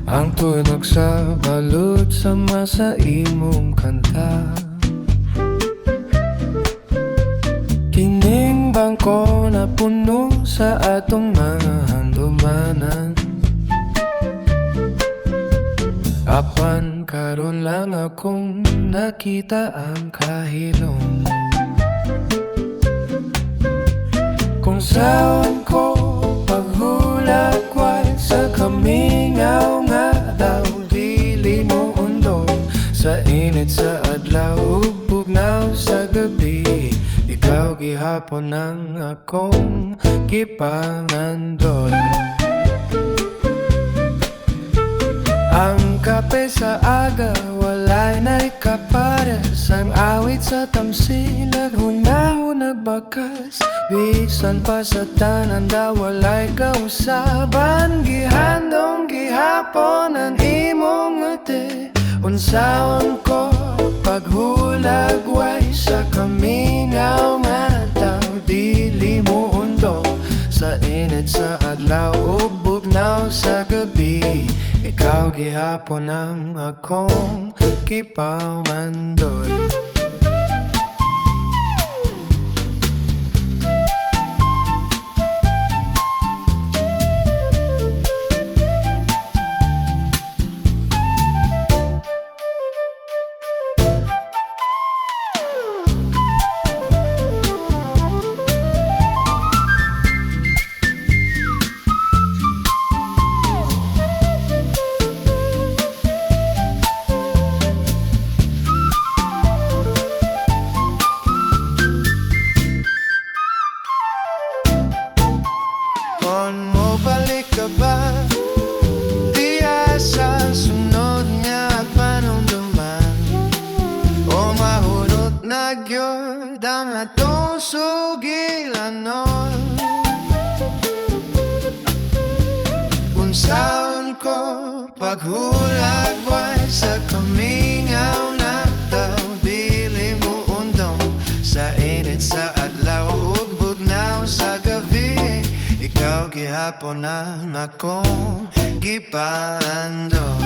Ang tunog sa balod sama sa imong kanta. Kining bangko na puno sa atong mga handumanan. Apan karon lang akong nakita ang kahilom. Kung saan ko paghulakway sa kamingaw nga daw dili mo undong. Sa init sa adlaw ug bugnaw sa gabi, ikaw gihapon ang akong gipangandol. Ang kape sa aga, walay na'y kapares. Ang awit sa tamsi, naghunahon nagbakas. Bisan pa sa tanan da, walay kausaban. Gihandong gihapon ang imong ngiti. Unsaon ko paghulagway sa kamingaw nga daw dili mo undong. Sa init sa adlaw ug bugnaw sa gabi, ikaw gihapon ang akong gipamandol. Kung mo balik ka ba, diya sa sunod nga panumduman. O mahunot na gyud ang atong sugilanon. Unsaon ko paghulagway sa kamingaw na daw dili mo undong. Sa init sa adlaw ug bugnaw sa gabi, ikaw gihapon ang akong gipandol.